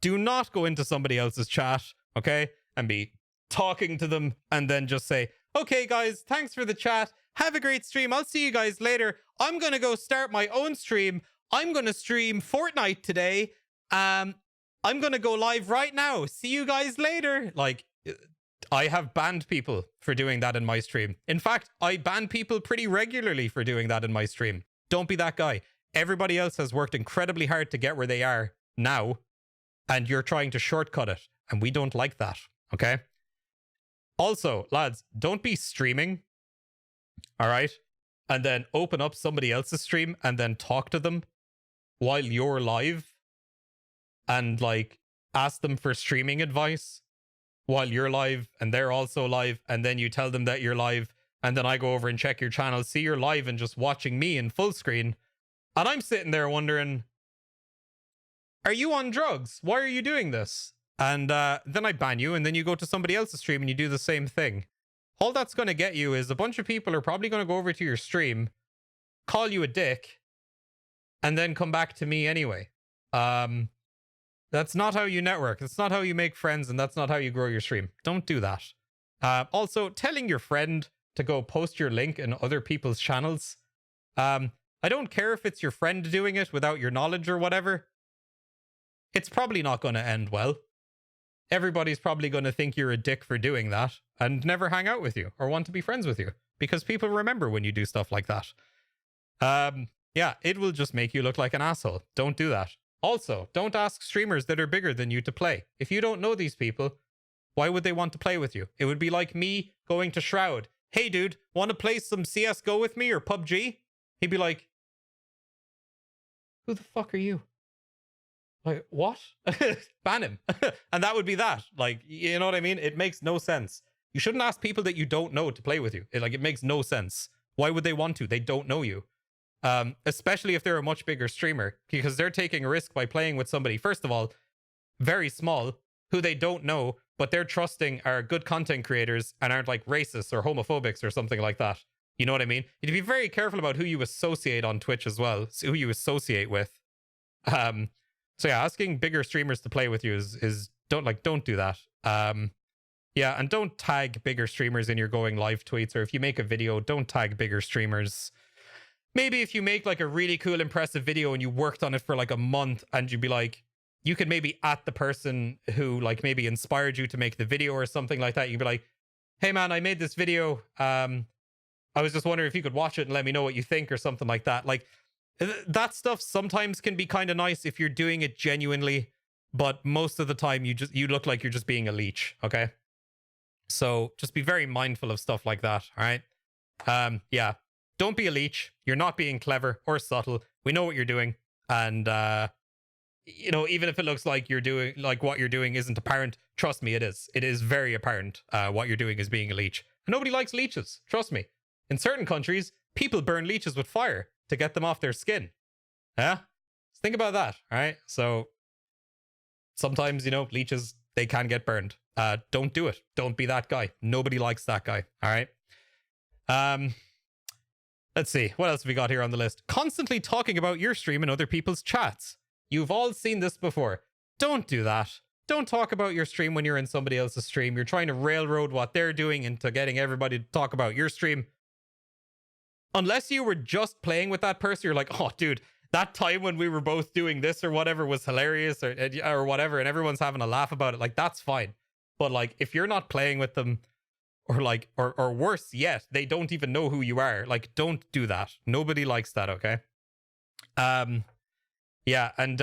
Do not go into somebody else's chat, okay? And be talking to them and then just say, okay, guys, thanks for the chat. Have a great stream. I'll see you guys later. I'm going to go start my own stream. I'm going to stream Fortnite today. I'm going to go live right now. See you guys later. Like, I have banned people for doing that in my stream. In fact, I ban people pretty regularly for doing that in my stream. Don't be that guy. Everybody else has worked incredibly hard to get where they are now, and you're trying to shortcut it, and we don't like that, okay? Also, lads, don't be streaming, all right? And then open up somebody else's stream and then talk to them while you're live and, like, ask them for streaming advice while you're live and they're also live, and then you tell them that you're live, and then I go over and check your channel, see you're live and just watching me in full screen, and I'm sitting there wondering, are you on drugs? Why are you doing this? And then I ban you, and then you go to somebody else's stream and you do the same thing. All that's going to get you is a bunch of people are probably going to go over to your stream, call you a dick, and then come back to me anyway. That's not how you network. That's not how you make friends, and that's not how you grow your stream. Don't do that. Also, telling your friend to go post your link in other people's channels. I don't care if it's your friend doing it without your knowledge or whatever. it's probably not going to end well. Everybody's probably going to think you're a dick for doing that and never hang out with you or want to be friends with you because people remember when you do stuff like that. Yeah, it will just make you look like an asshole. Don't do that. Also, don't ask streamers that are bigger than you to play. If you don't know these people, why would they want to play with you? It would be like me going to Shroud. Hey, dude, want to play some CSGO with me or PUBG? He'd be like, who the fuck are you? Like, what? Ban him. And that would be that. Like, you know what I mean? It makes no sense. You shouldn't ask people that you don't know to play with you. It makes no sense. Why would they want to? They don't know you. Especially if they're a much bigger streamer, because they're taking a risk by playing with somebody, first of all, very small, who they don't know, but they're trusting are good content creators and aren't like racists or homophobics or something like that. You know what I mean? You need to be very careful about who you associate on Twitch as well, who you associate with. So yeah, asking bigger streamers to play with you is don't do that. Yeah, and don't tag bigger streamers in your going live tweets, or if you make a video, don't tag bigger streamers. Maybe if you make like a really cool, impressive video and you worked on it for like a month, and you'd be like, you could maybe at the person who like maybe inspired you to make the video or something like that. You'd be like, hey man, I made this video. I was just wondering if you could watch it and let me know what you think or something like that. Like that stuff sometimes can be kind of nice if you're doing it genuinely, but most of the time you look like you're just being a leech. Okay. So just be very mindful of stuff like that. All right. Yeah. Don't be a leech. You're not being clever or subtle. We know what you're doing. And, you know, even if it looks like you're doing, like what you're doing isn't apparent, trust me, it is. It is very apparent what you're doing is being a leech. And nobody likes leeches. Trust me. In certain countries, people burn leeches with fire to get them off their skin. Yeah? Just think about that. All right? So sometimes, you know, leeches, they can get burned. Don't do it. Don't be that guy. Nobody likes that guy. All right? Let's see. What else have we got here on the list? Constantly talking about your stream in other people's chats. You've all seen this before. Don't do that. Don't talk about your stream when you're in somebody else's stream. You're trying to railroad what they're doing into getting everybody to talk about your stream. Unless you were just playing with that person, you're like, oh, dude, that time when we were both doing this or whatever was hilarious or whatever, and everyone's having a laugh about it. Like, that's fine. But like, if you're not playing with them, or worse yet, they don't even know who you are. Like, don't do that. Nobody likes that, okay? Yeah, and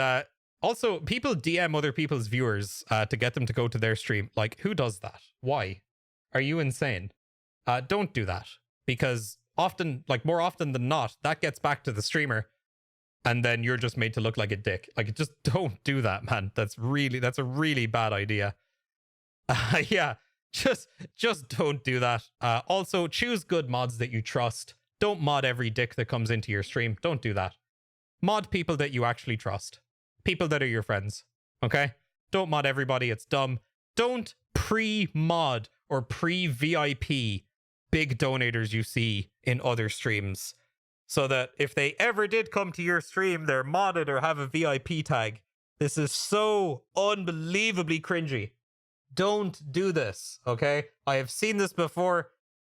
also, people DM other people's viewers to get them to go to their stream. Like, who does that? Why? Are you insane? Don't do that. Because often, like more often than not, that gets back to the streamer, and then you're just made to look like a dick. Like, just don't do that, man. That's a really bad idea. Yeah. Just don't do that. Also, choose good mods that you trust. Don't mod every dick that comes into your stream. Don't do that. Mod people that you actually trust. People that are your friends. Okay? Don't mod everybody. It's dumb. Don't pre-mod or pre-VIP big donators you see in other streams, so that if they ever did come to your stream, they're modded or have a VIP tag. This is so unbelievably cringy. Don't do this, okay? I have seen this before.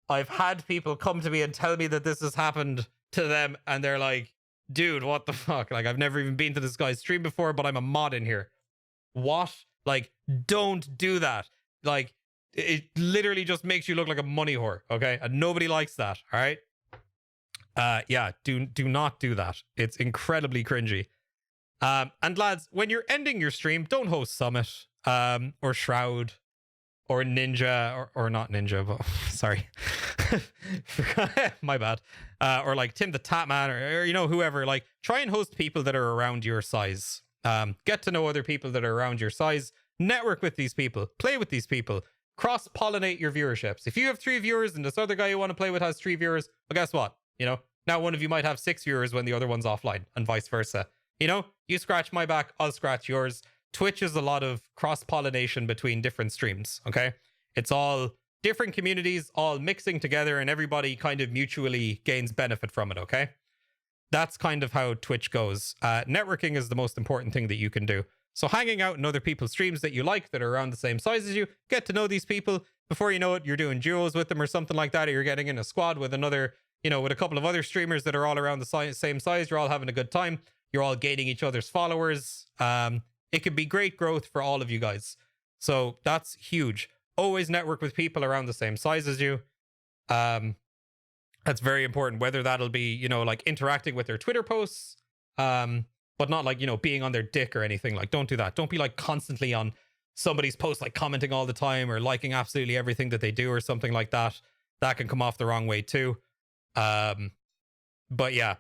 I've had people come to me and tell me that this has happened to them, and they're like, dude, what the fuck? Like, I've never even been to this guy's stream before, but I'm a mod in here. What? Like, don't do that. Like, it literally just makes you look like a money whore, okay? And nobody likes that, all right? Yeah, do not do that. It's incredibly cringy. And lads, when you're ending your stream, don't host Summit, or Shroud, or Ninja, or not Ninja, but sorry. My bad. Or like Tim the Tatman, or you know, whoever. Like, try and host people that are around your size. Get to know other people that are around your size. Network with these people. Play with these people. Cross-pollinate your viewerships. If you have 3 viewers and this other guy you want to play with has 3 viewers, well, guess what? You know, now one of you might have 6 viewers when the other one's offline, and vice versa. You know, you scratch my back, I'll scratch yours. Twitch is a lot of cross-pollination between different streams, okay? It's all different communities, all mixing together, and everybody kind of mutually gains benefit from it, okay? That's kind of how Twitch goes. Networking is the most important thing that you can do. So hanging out in other people's streams that you like, that are around the same size as you, get to know these people. Before you know it, you're doing duos with them or something like that, or you're getting in a squad with another, you know, with a couple of other streamers that are all around the same size. You're all having a good time. You're all gaining each other's followers. it could be great growth for all of you guys. So that's huge. Always network with people around the same size as you. That's very important, whether that'll be, you know, like interacting with their Twitter posts, but not like, you know, being on their dick or anything. Like, don't do that. Don't be like constantly on somebody's post, like commenting all the time or liking absolutely everything that they do or something like that. That can come off the wrong way too. But yeah,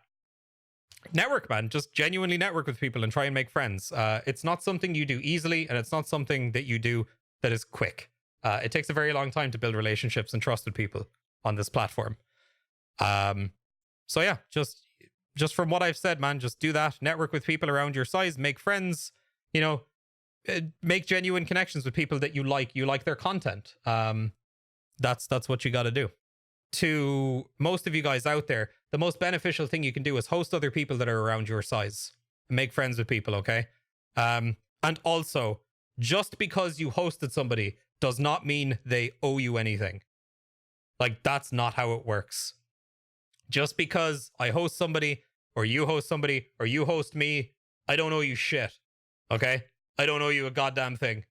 network, man. Just genuinely network with people and try and make friends. It's not something you do easily, and it's not something that you do that is quick. It takes a very long time to build relationships and trust with people on this platform. So yeah, just from what I've said, man, just do that. Network with people around your size, make friends, you know, make genuine connections with people that you like their content. That's what you got to do. To most of you guys out there, the most beneficial thing you can do is host other people that are around your size. Make friends with people, okay? And also, just because you hosted somebody does not mean they owe you anything. Like, that's not how it works. Just because I host somebody, or you host somebody, or you host me, I don't owe you shit, okay? I don't owe you a goddamn thing.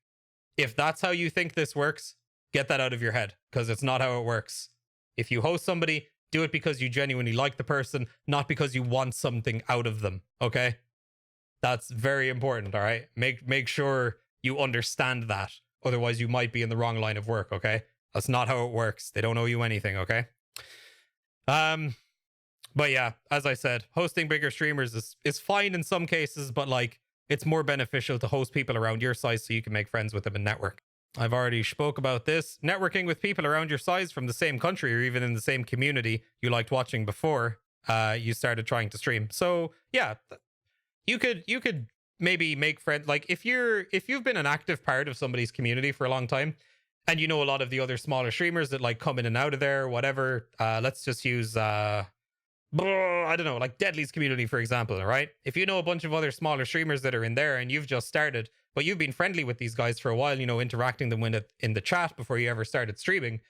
If that's how you think this works, get that out of your head, because it's not how it works. If you host somebody, do it because you genuinely like the person, not because you want something out of them, okay? That's very important, all right? Make sure you understand that. Otherwise, you might be in the wrong line of work, okay? That's not how it works. They don't owe you anything, okay? But yeah, as I said, hosting bigger streamers is fine in some cases, but like, it's more beneficial to host people around your size so you can make friends with them and network. I've already spoke about this. Networking with people around your size from the same country or even in the same community you liked watching before you started trying to stream. So yeah, you could maybe make friends. Like if you've been an active part of somebody's community for a long time and you know a lot of the other smaller streamers that like come in and out of there, whatever, let's just use I don't know, like Deadly's community, for example, right? If you know a bunch of other smaller streamers that are in there and you've just started, but you've been friendly with these guys for a while, you know, interacting them in the chat before you ever started streaming,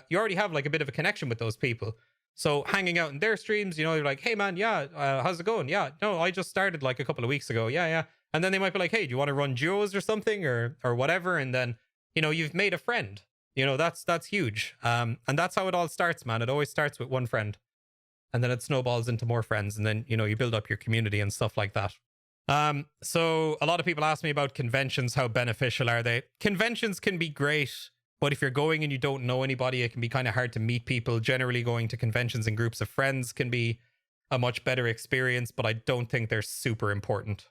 you already have like a bit of a connection with those people. So hanging out in their streams, you know, you're like, hey man, yeah, how's it going? Yeah, no, I just started like a couple of weeks ago. Yeah. And then they might be like, hey, do you want to run duos or something or whatever? And then, you know, you've made a friend. You know, that's huge. And that's how it all starts, man. It always starts with one friend. And then it snowballs into more friends. And then, you know, you build up your community and stuff like that. So a lot of people ask me about conventions. How beneficial are they? Conventions can be great, but if you're going and you don't know anybody, it can be kind of hard to meet people. Generally, going to conventions in groups of friends can be a much better experience, but I don't think they're super important.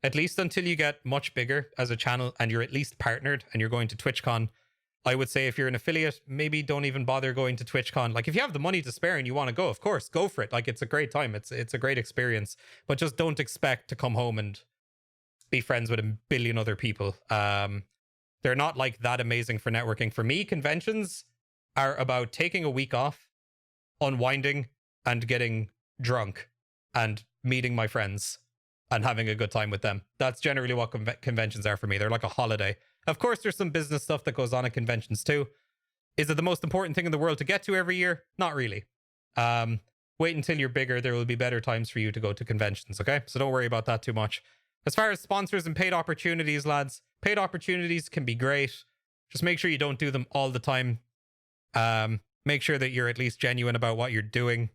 At least until you get much bigger as a channel and you're at least partnered and you're going to TwitchCon. I would say if you're an affiliate, maybe don't even bother going to TwitchCon. Like if you have the money to spare and you want to go, of course, go for it. Like it's a great time. It's a great experience, but just don't expect to come home and be friends with a billion other people. They're not like that amazing for networking. For me, conventions are about taking a week off, unwinding and getting drunk and meeting my friends and having a good time with them. That's generally what conventions are for me. They're like a holiday. Of course, there's some business stuff that goes on at conventions too. Is it the most important thing in the world to get to every year? Not really. Wait until you're bigger. There will be better times for you to go to conventions, okay? So don't worry about that too much. As far as sponsors and paid opportunities, lads, paid opportunities can be great. Just make sure you don't do them all the time. Make sure that you're at least genuine about what you're doing.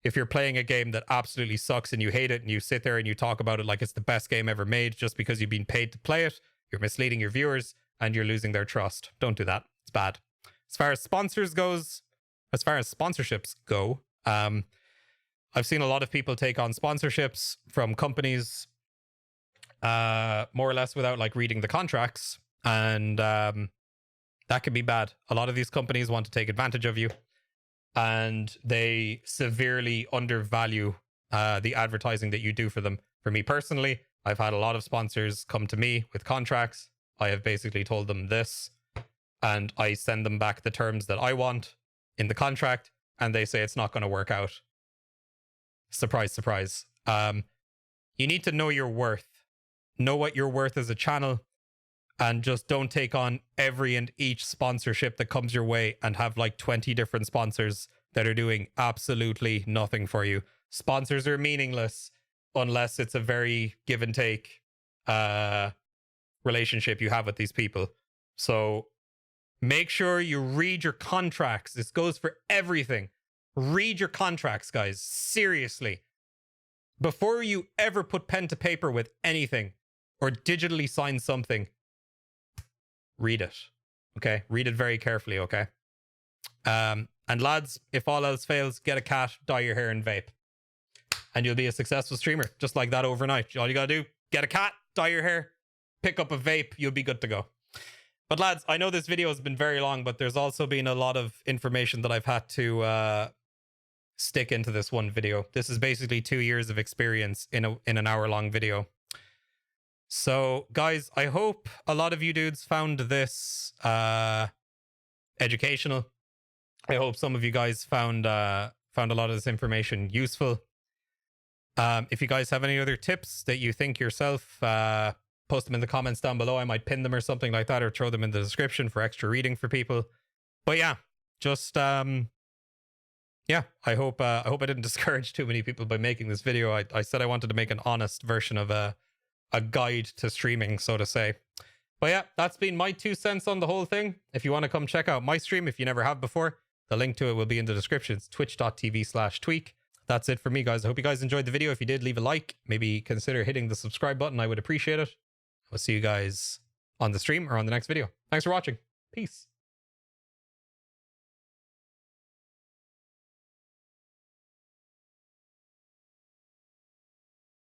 If you're playing a game that absolutely sucks and you hate it and you sit there and you talk about it like it's the best game ever made just because you've been paid to play it, you're misleading your viewers and you're losing their trust. Don't do that. It's bad. As far as sponsorships go, I've seen a lot of people take on sponsorships from companies more or less without like reading the contracts. And that can be bad. A lot of these companies want to take advantage of you and they severely undervalue the advertising that you do for them. For me personally, I've had a lot of sponsors come to me with contracts. I have basically told them this and I send them back the terms that I want in the contract and they say it's not going to work out. Surprise, surprise. You need to know your worth. Know what you're worth as a channel and just don't take on every and each sponsorship that comes your way and have like 20 different sponsors that are doing absolutely nothing for you. Sponsors are meaningless unless it's a very give and take relationship you have with these people. So make sure you read your contracts. This goes for everything. Read your contracts, guys. Seriously. Before you ever put pen to paper with anything or digitally sign something, read it. Okay? Read it very carefully, okay? And lads, if all else fails, get a cat, dye your hair, and vape. And you'll be a successful streamer. Just like that overnight. All you gotta do, get a cat, dye your hair, pick up a vape, you'll be good to go. But lads, I know this video has been very long, but there's also been a lot of information that I've had to stick into this one video. This is basically 2 years of experience in an hour-long video. So, guys, I hope a lot of you dudes found this educational. I hope some of you guys found a lot of this information useful. If you guys have any other tips that you think yourself, post them in the comments down below. I might pin them or something like that, or throw them in the description for extra reading for people. But yeah, just yeah, I hope I didn't discourage too many people by making this video. I said I wanted to make an honest version of a guide to streaming, so to say. But yeah, that's been my 2 cents on the whole thing. If you want to come check out my stream, if you never have before, the link to it will be in the description. It's twitch.tv/TweaK. That's it for me, guys. I hope you guys enjoyed the video. If you did, leave a like. Maybe consider hitting the subscribe button. I would appreciate it. I'll see you guys on the stream or on the next video. Thanks for watching. Peace.